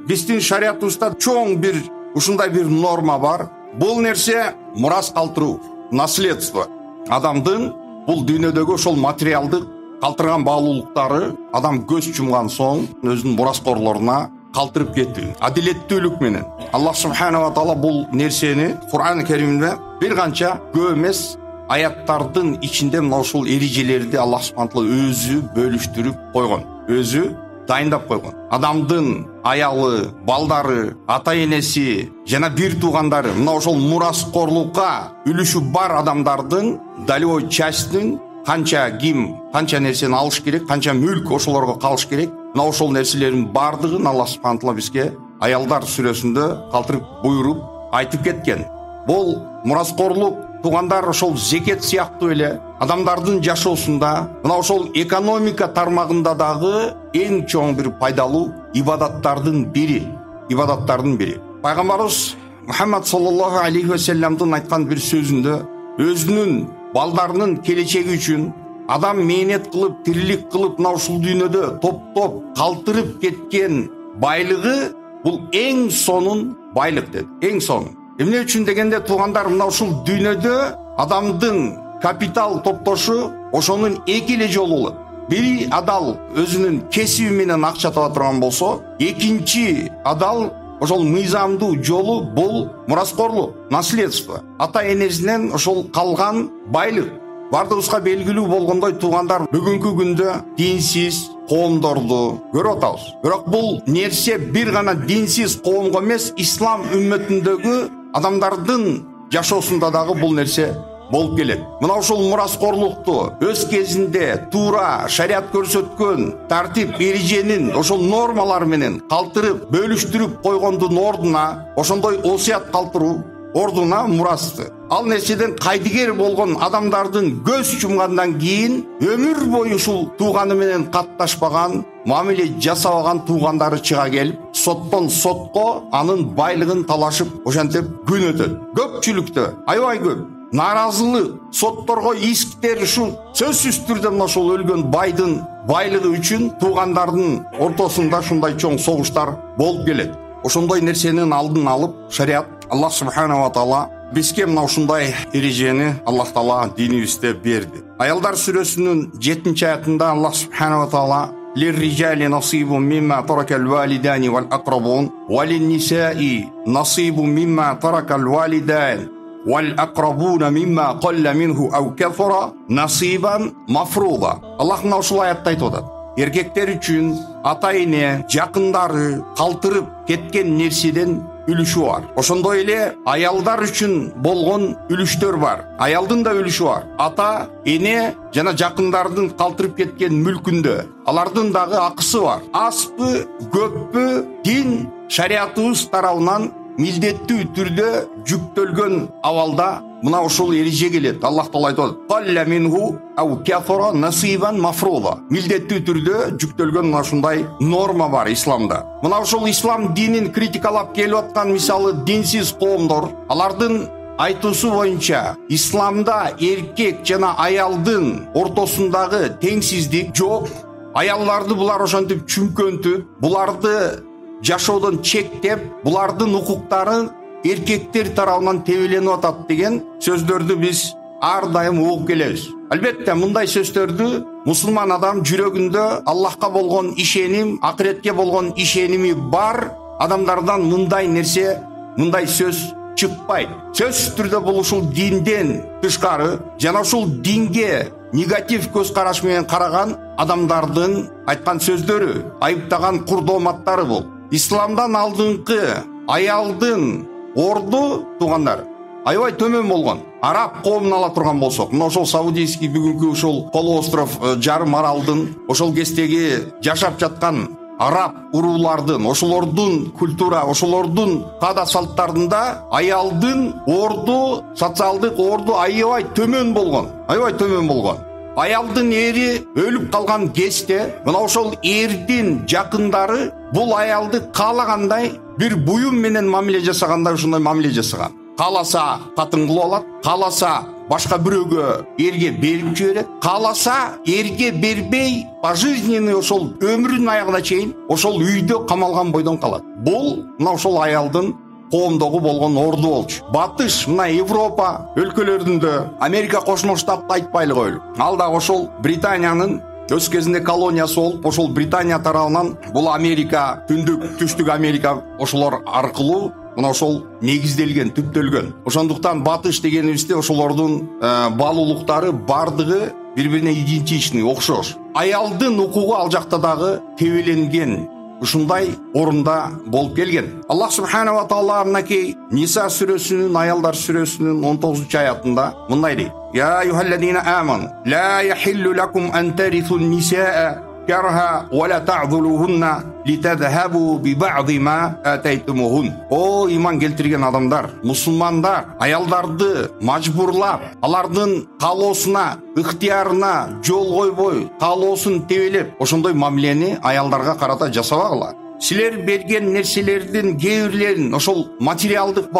биздин шариятыбызда чоң бир ушундай бир норма бар. Бул нерсе мурас калтыруу, наследство. Адамдын бул дүйнөдөгү ошол материалдык калтырган баалуулуктары адам көз жумган соң өзүнүн мураскорлоруна калтырып кетти. Адилеттүүлүк менен Аллах субханала таала бул нерсени Кур'ан Керимде бир канча көп эмес аяттардын ичинде мына ушул эрежелерди Аллах субханала таала өзү бөлүштүрүп койгон, өзү дайындап койгон. Адамдын аялы, балдары, ата энеси жана бир туугандары мына ошол мураскорлукка үлүшү бар адамдардын долевой частьтын канча ким, канча нерсени алыш керек, канча мүлк ошолорго калыш керек. Мына ошол нерселердин бардыгын Аллах субханала таала бизге аялдар сүрөсүндө калтырып буйруп айтып кеткен. Бул мураскорлук туугандар ошол зекет сыяктуу эле адамдардын жашоосунда мына ошол экономика тармагында дагы эң чоң бир пайдалуу ибадаттардын бири. Пайгамбарыбыз Мухаммад саллаллаху алейхи ва салламдын айткан бир сөзүндө өзүнүн балдарынын келечеги үчүн адам мээнет кылып, тирилик кылып, мына ушул дүйнөдө топ-топ калтырып кеткен байлыгы бул эң сонун байлык деди. Эң сонун. Эмне үчүн дегенде туугандар мына ушул дүйнөдө адамдын капитал топтошу ошонун эки эле жолу болот. Бири адал өзүнүн кесиби менен акча таба турган болсо, экинчи адал ошол мыйзамдуу жолу бул мураскорлук, наследство. Ата энесинен ошол калган байлык. Бардыгыбызга белгилүү болгондой туугандар бүгүнкү күндө динсиз коомдорду көрүп атабыз. Бирок бул нерсе бир гана динсиз коомго эмес, ислам үммөтүндөгү адамдардын жашоосунда дагы бул нерсе болуп келет. Мына ошол мураскорлукту өз кезинде туура шарият көрсөткөн тартип эреженин ошол нормалары менен калтырып, бөлүштүрүп койгондун ордуна ошондой осуят калтыруу ордуна мурасты. Ал нерседен кайдыгер болгон адамдардын көз жумгандан кийин өмүр бою ушул тууганы менен катташпаган, мамиле жасабаган туугандары чыга келип, соттон сотко анын байлыгын талашып, ошентип күн өтөт. Көпчүлүктө аябай көп наразылык, сотторго исктер ушул сөзсүз түрдө мына ошол өлгөн байдын байлыгы үчүн туугандардын ортосунда ушундай чоң согуштар болуп келет. Ошондой нерсенин алдын алып, шарият Аллах субханала таала бизге мына ушундай эрежени Аллах таала динибизде берди. Аялдар сүрөсүнүн 7-аятында Аллах субханала таала للرجال نصيب مما ترك الوالدان والأقربون وللنساء نصيب مما ترك الوالدان والأقربون مما قل منه أو كثر نصيبا مفروضا. Аллах мына ушул аятта айтып атат. Эркектер үчүн ата эне, жакындары калтырып кеткен нерседен үлүшү бар. Ошондой эле аялдар үчүн болгон үлүштөр бар. Аялдын да үлүшү бар. Ата, эне жана жакындардын калтырып кеткен мүлкүндө алардын дагы акысы бар. Аспы, көппү дин шариятыбыз тарабынан милдеттүү түрдө жүктөлгөн абалда мына ушул эреже келет. Аллах таала айтат: "Қалла минху ау кафара насибан мафруда." Милдеттүү түрдө жүктөлгөн мына ушундай норма бар исламда. Мына ушул ислам динин критикалап келип аткан мисалы динсиз коомдор, алардын айтуусу боюнча исламда эркек жана аялдын ортосундагы теңсиздик жок. Аялларды булар ошентип чүмкөнтүп, буларды жашоодон чектеп, булардын укуктары эркектер тарабынан тебеленип атат деген сөздөрдү биз ар дайым угуп келебиз. Албетте мындай сөздөрдү мусулман адам жүрөгүндө Аллахка болгон ишеним, акыретке болгон ишеними бар адамдардан мындай нерсе, мындай сөз чыкпайт. Сөзсүз түрдө бул ушул динден тышкары жана ушул динге негатив көз караш менен караган адамдардын айткан сөздөрү, айыптаган курдооматтары бул. Исламдан алдыңкы аялдын орду туугандар аябай төмөн болгон. Араб коомун ала турган болсок, мына ошол Саудийский бүгүнкү ошол полуостров жарым аралдын ошол кездеги жашап жаткан араб уруулардын, ошолордун культура, ошолордун каада салттарында аялдын орду, социалдык орду аябай төмөн болгон. Аябай төмөн болгон. Аялдын ери өлүп калган кезде мына ошол эрдин жакындары бул аялды каалагандай бир буюм менен мамиле жасагандай ушундай мамиле жасаган. Кааласа катын кылып алат, кааласа башка бирөөгө эрге берип жиберет, кааласа эрге бербей пожизненный ошол өмүрүнүн аягына чейин ошол үйдө камалган бойдон калат. Бул мына ошол аялдын коомдогу болгон орду болчу. Батыш мына Европа өлкөлөрүндө, Америка Кошмо Штатты айтпайлы коелу. Ал да ошол Британиянын өз кезинде колониясы болуп, ошол Британия тарабынан бул Америка, түндүк, түштүк Америка ошолор аркылуу мына ошол негизделген, түптөлгөн. Ошондуктан батыш дегенибизде ошолордун баалуулуктары бардыгы бири-бирине идентичный, окшош. Аялдын укугу ал жакта дагы тебеленген, ушундай орунда болуп келген. Аллах субхана ва таала мынакей Ниса сүрөсүнүн, аялдар сүрөсүнүн 19-аятында мындай дейт: Я айюхаллазина аману ла яхиллу лакум ан тарису нисаа карха ва ла та'дулухунна литадхабу би ба'ди ма атайтумухун. О иман келтирген адамдар, мусулмандар, аялдарды мажбурлап, алардын каалоосуна, ыктыярына жол койбой, каалоосун тебелеп, ошондой мамилени аялдарга карата жасабагыла. Силер берген нерселердин кээ бирлерин, ошол материалдык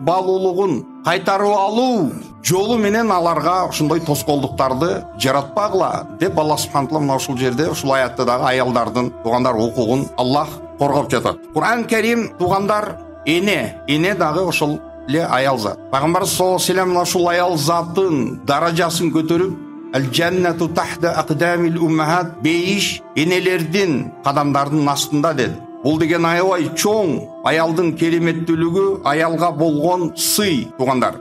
баалуулугун кайтарып алуу жолу менен аларга ошондой тоскоолдуктарды жаратпагыла деп Аллах субханаху ва таала ушул жерде, ушул аятта дагы аялдардын, туугандар укугун Аллах коргоп жатат. Кур'ан Карим туугандар эне дагы ошол эле аял зат. Пайгамбар саллаллаху алейхи ва саллям ушул аял заттын даражасын көтөрүп, ал-джаннату тахта aqdamil ummahat, бейиш энелердин кадамдарынын астында деди. Бул деген аябай чоң аялдын кереметтүүлүгү, аялга болгон сый, туугандар.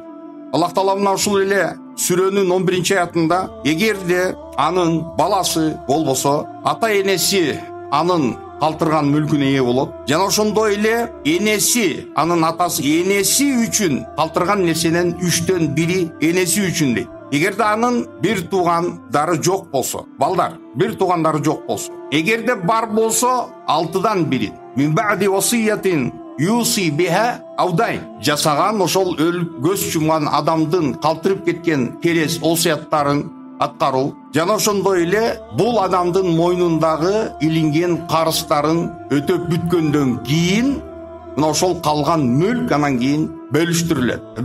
Аллах Таала мына ушул эле сүрөнүн 11-аятында эгерде анын баласы болбосо, ата энеси анын калтырган мүлкүнө ээ болот, жана ошондой эле энеси, анын атасы энеси үчүн калтырган нерсенин 3-төн 1 энеси үчүн дейт. Эгерде анын бир туугандары жок болсо, балдар, бир туугандары жок болсо, эгерде бар болсо 6-дан 1, мин ба'ди васиятин юси биха аудайн, жасаган ошол көз жумган адамдын калтырып кеткен керес осуяттарын аткаруу, жана ошондой эле бул адамдын мойнундагы илинген карыздарын өтөп бүткөндөн кийин мына ошол калган мүлк анан кийин бөлүштүрүлөт.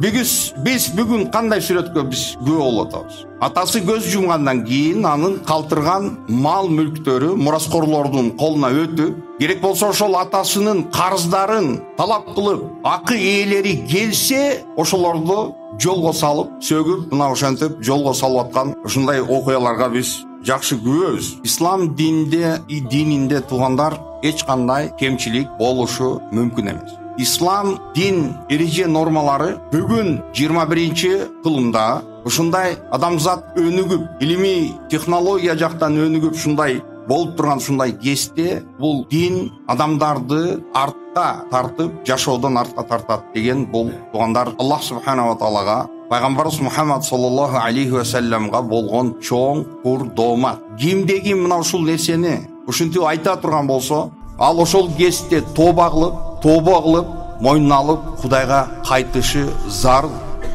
Биз бүгүн кандай сүрөткө биз күбө болуп атабыз? Атасы көз жумгандан кийин анын калтырган мал мүлктөрү мураскорлордун колуна өтүп, керек болсо ошол атасынын карыздарын талап кылып, акы ээлери келсе, ошолорду жолго салып, сөгүп, мына ошентип жолго салып аткан ушундай окуяларга биз жакшы күбөбүз. Ислам дининде туугандар эч кандай кемчилик болушу мүмкүн эмес. Ислам дин эреже нормалары бүгүн 21-кылымда ушундай адамзат өнүгүп, илимий технология жактан өнүгүп, ушундай болуп турган ушундай кезде бул дин адамдарды артка тартып, жашоодон артка тартат деген бул туугандар Аллах субхана ва таалага, пайгамбарыбыз Мухаммад саллаллаху алейхи ва салламга болгон чоң курдоомат. Кимде ким мына ушул нерсени ушинтип айта турган болсо, ал ошол кезде тоба кылып, мойнуна алып, Кудайга кайтышы зарыл.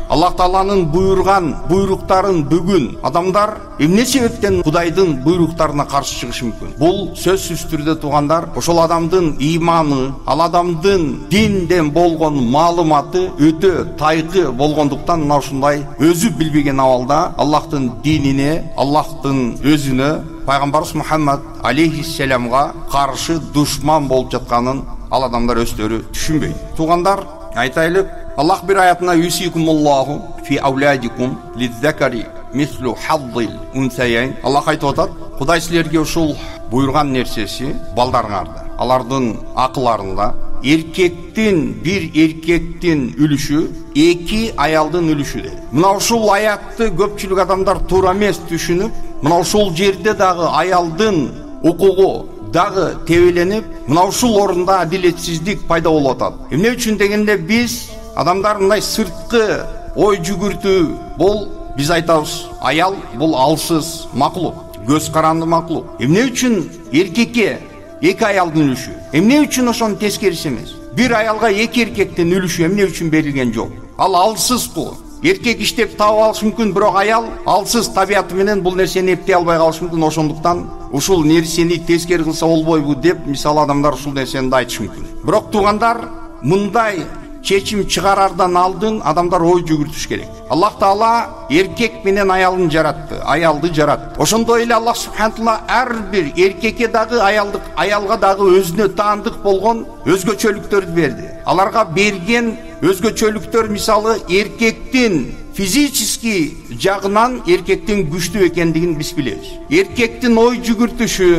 Аллах Тааланын буйруктарын бүгүн адамдар эмне себептен Кудайдын буйруктарына каршы чыгышы мүмкүн? Бул сөзсүз түрдө туугандар, ошол адамдын иманы, ал адамдын динден болгон маалыматы өтө тайкы болгондуктан мына ушундай өзү билбеген абалда Аллахтын динине, Аллахтын өзүнө, пайгамбарыбыз Мухаммад алейхиссаламга каршы душман болуп жатканын ал адамдар өздөрү түшүнбөйт. Туугандар, айтайлык, Аллах bir ayatına yusikumullahu fi avladikum lizzakari mislu hazzil unsayayn. Allah айтып атат, Кудай силерге ушул буйрган нерсеси балдарыңарда, алардын акыларында bir erkektin үлүшү 2 аялдын үлүшү деди. Мына ушул аятты көпчүлүк адамдар туура эмес түшүнүп, мына ушул жерде дагы аялдын укугу дагы тебеленип, мына ушул орунда адилетсиздик пайда болуп атат. Эмне үчүн дегенде биз адамдар мындай сырткы ой жүгүртүү, бул биз айтабыз, аял бул алсыз макулук, көз каранды макулук. Эмне үчүн эркекке 2 аялдын үлүшү? Эмне үчүн ошонун тескериси эмес? Bir аялга 2 эркектин үлүшү эмне үчүн берилген жок? Ал алсызбы? Эркек иштеп таап алышы мүмкүн, бирок аял алсыз табияты менен бул нерсени эптей албай калышы мүмкүн. Ошондуктан ушул нерсени тескери кылса болбойбу деп, мисалы адамдар ушул нерсени да айтышы мүмкүн. Бирок туугандар, мындай чечим чыгарардан алдын адамдар ой жүгүртүш керек. Аллах Таала эркек менен аялын жаратты, аялды жаратты. Ошондой эле Аллах субхана таала ар бир эркекке дагы аялга дагы өзүнө таандык болгон өзгөчөлүктөрдү берди. Аларга берген өзгөчөлүктөр мисалы эркектин физический жагынан эркектин күчтүү экендигин биз билебиз. Эркектин ой жүгүртүшү,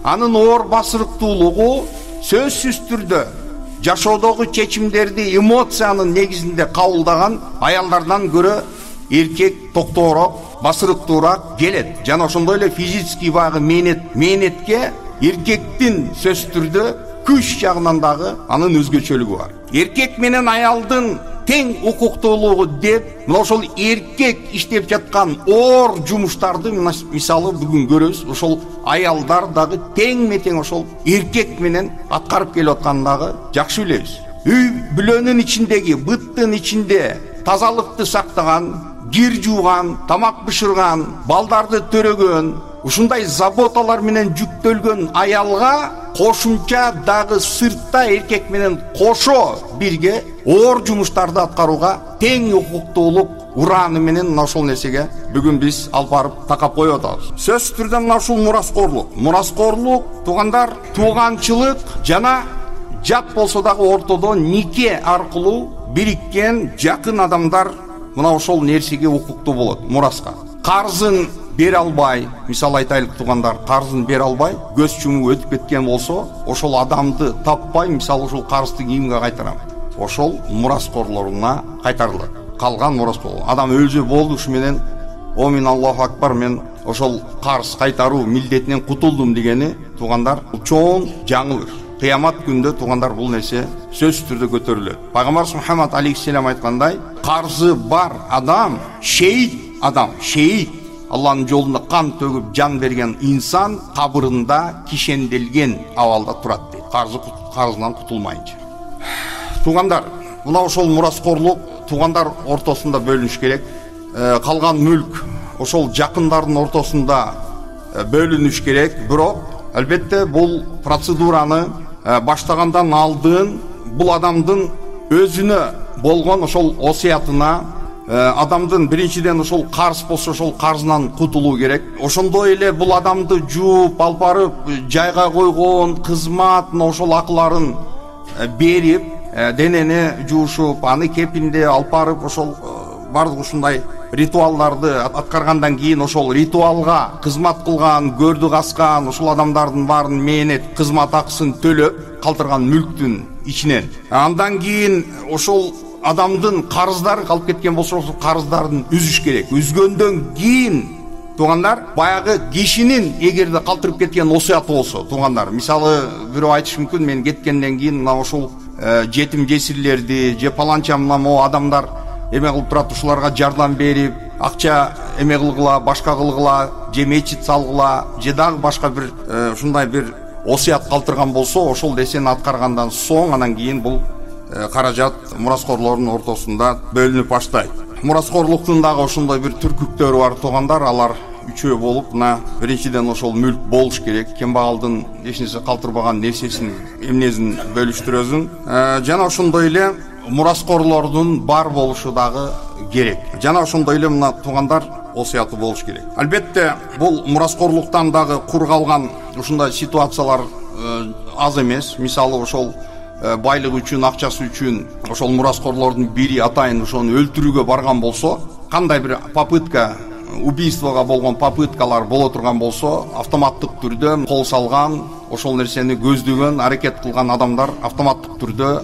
анын оор басырыктуулугу сөзсүз түрдө жашоодогу чечимдерди эмоциянын негизинде кабылдаган аялдардан көрө эркек токтоорок, басырыктуураак келет. Жана ошондой эле физический багы мээнетке эркектин сөзсүз түрдө күч жагынан дагы анын өзгөчөлүгү бар. Эркек менен аялдын тең укуктуулугу деп, мына ошол эркек иштеп жаткан оор жумуштарды мисалы бүгүн көрөбүз. Ошол аялдар дагы тең ошол эркек менен аткарып келип атканын дагы жакшы билебиз. Үй бүлөнүн ичиндеги, быттын ичинде тазалыкты сактаган, кир жууган, тамак бышырган, балдарды төрөгөн, ушундай заботалар менен жүктөлгөн аялга кошумча дагы сыртта эркек менен кошо бирге оор жумуштарды аткарууга тең укуктуулук ураны менен мына ошол нерсеге бүгүн биз алып барып такап коюп атабыз. Сөзсүз түрдө мына ушул мураскорлук туугандар, тууганчылык жана жат болсо дагы ортодо нике аркылуу бириккен жакын адамдар мына ошол нерсеге укуктуу болот. Мураска карзын бере албай, мисалы айтайлык туугандар, карзын бере албай, көз чумуп өтүп кеткен болсо, ошол адамды таппай, мисалы ушул карызды кимге кайтарам? Ошол мураскорлоруна кайтарылат. Калган мураскор. Адам өлсө болду, ушу менен о мен Аллаху акбар, мен ошол карыз кайтаруу милдетинен кутулдум дегени туугандар чоң жаңылыш. Кыямат күндө туугандар бул нерсе сөзсүз түрдө көтөрүлөт. Пайгамбарыбыз Мухаммад алейхиссалам айткандай, карзы бар адам шейит адам, шейит Алланын жолунда кан төгүп жан берген инсан кабырында кишенделген абалда турат дейт. Карызынан кутулмайынча. Туугандар, мына ошол мураскорлук туугандар ортосунда бөлүнүш керек. Калган мүлк ошол жакындардын ортосунда бөлүнүш керек. Бирок албетте бул процедураны баштагандан алдын бул адамдын өзүнө болгон ошол осуятына, адамдын биринчиден ошол карыз болсо ошол карызынан кутулуу керек. Ошондой эле бул адамды жууп алып барып жайга койгон кызмат ошол акыларын берип, денени жуушуп, аны кепинде алып барып ошол бардык ушундай ритуалдарды аткаргандан кийин ошол ритуалга кызмат кылган, көрдү каскан ошол адамдардын баарын мээнет кызмат акысын төлөп калтырган мүлктүн ичинен. Андан кийин ошол адамдын карыздары калып кеткен болсо, ошол карыздарын үзүш керек. Үзгөндөн кийин туугандар, баягы кишинин эгерде калтырып кеткен осуяты болсо, туугандар, мисалы бирөө айтышы мүмкүн, мен кеткенден кийин мына ошол жетим жесирлерди же паланча мына могу адамдар эме кылып турат, ушуларга жардам берип, акча эме кылгыла, башка кылгыла, же мечит салгыла, же дагы башка бир ушундай бир осуят калтырган болсо, ошол нерсени аткаргандан соң анан кийин бул каражат мураскорлордун ортосунда бөлүнүп баштайт. Мураскорлуктун дагы ошондой бир түркүктөрү бар туугандар, алар үчөө болуп, мына биринчиден ошол мүлк болуш керек, кембагалдын эч нерсе калтырбаган нерсесин, эмнесин бөлүштүрөсүн. Жана ошондой эле мураскорлордун бар болушу дагы керек. Жана ошондой эле мына туугандар осуяты болуш керек. Албетте бул мураскорлуктан дагы кур калган ушундай ситуациялар аз эмес. Мисалы ошол байлык үчүн, акчасы үчүн ошол мураскорлордун бири атайын ошону өлтүрүүгө барган болсо, кандай бир попытка, убийствого болгон попыткалар боло турган болсо, автоматтык түрдө кол салган, ошол нерсени көздөгөн, аракет кылган адамдар автоматтык түрдө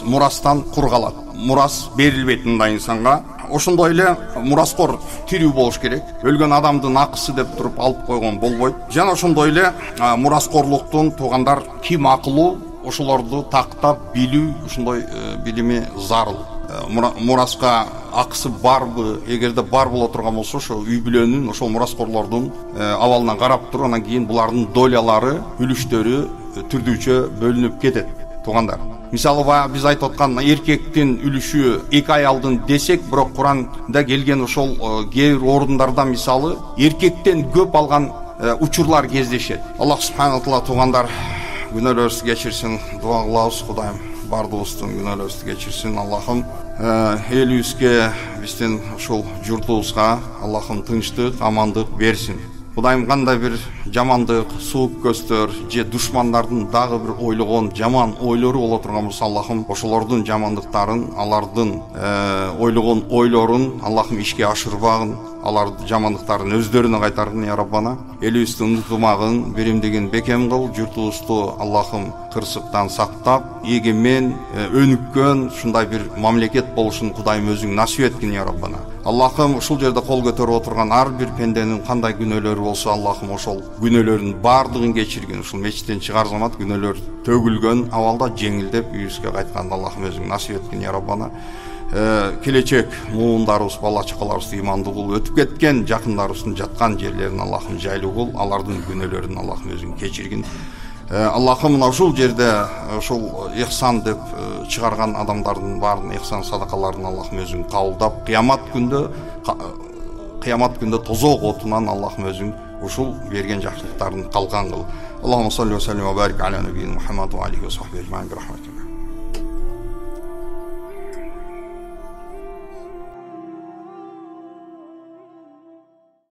мурастан кур калат. Мурас берилбейт мындай инсанга. Ошондой эле мураскор тирүү болуш керек. Өлгөн адамдын акысы деп туруп алып койгон болбойт. Жана ошондой эле мураскорлуктун туугандар ким акылуу, ошолорду тактап билүү, ошондой билими зарыл. Мураска акысы барбы, эгерде бар боло турган болсо, ошо үй бүлөнүн, ошол мураскорлордун абалынан карап туруп, анан кийин булардын долялары, үлүштөрү түрдүүчө бөлүнүп кетет, туугандар. Мисалы биз айтып аткан эркектин үлүшү 2 аялдын десек, бирок Куранда келген ошол кээ бир орундарда мисалы эркектен көп алган учурлар кездешет. Аллах субхана таала туугандар күнөөлөрүбүздү кечирсин, дуа кылабыз. Кудайым бардыбыздын күнөөлөрүбүздү кечирсин. Аллахым элибизге, биздин ушул журтубузга Аллахым тынчтык, амандык берсин. Кудайым кандай бир жамандык, суук көздөр же душмандардын дагы бир ойлогон жаман ойлору боло турган болсо, Аллахым ошолордун жамандыктарын, алардын ойлогон ойлорун Аллахым ишке ашырбагын, алар жамандыктарын өздөрүнө кайтаргын я Раббана. Элибизди унутмагын, биримдигин бекем кыл, журтубузду Аллахым кырсыктан сактап, эгемен, өнүккөн ушундай бир мамлекет болушун Кудайым өзүң насип эткин я Раббана. Аллахым ушул жерде кол көтөрүп отурган ар бир пенденин кандай күнөөлөрү болсо, Аллахым ошол күнөөлөрүнүн бардыгын кечиргин. Ушул мечиттен чыгар замат күнөөлөр төгүлгөн абалда жеңилдеп үйүбүзгө кайтканда Аллахым өзүң насип эткин я Раббана. Келечек муундарыбыз, бала чакаларыбызды имандуу кыл, өтүп кеткен жакындарыбыздын жаткан жерлерин Аллахым жайлуу кыл, алардын күнөөлөрүн Аллахым өзүң кечиргин. Аллахым мына ушул жерде ушул ихсан деп чыгарган адамдардын баарын ихсан садакаларын Аллахым өзүң кабылдап, кыямат күндө тозок отунан Аллахым өзүң ушул берген жакшылыктарын калган кыл. Аллахумма салли ва саллим ва барик аля набийина Мухаммад ва алейхи ва сахбихи ажмаин би рахматик.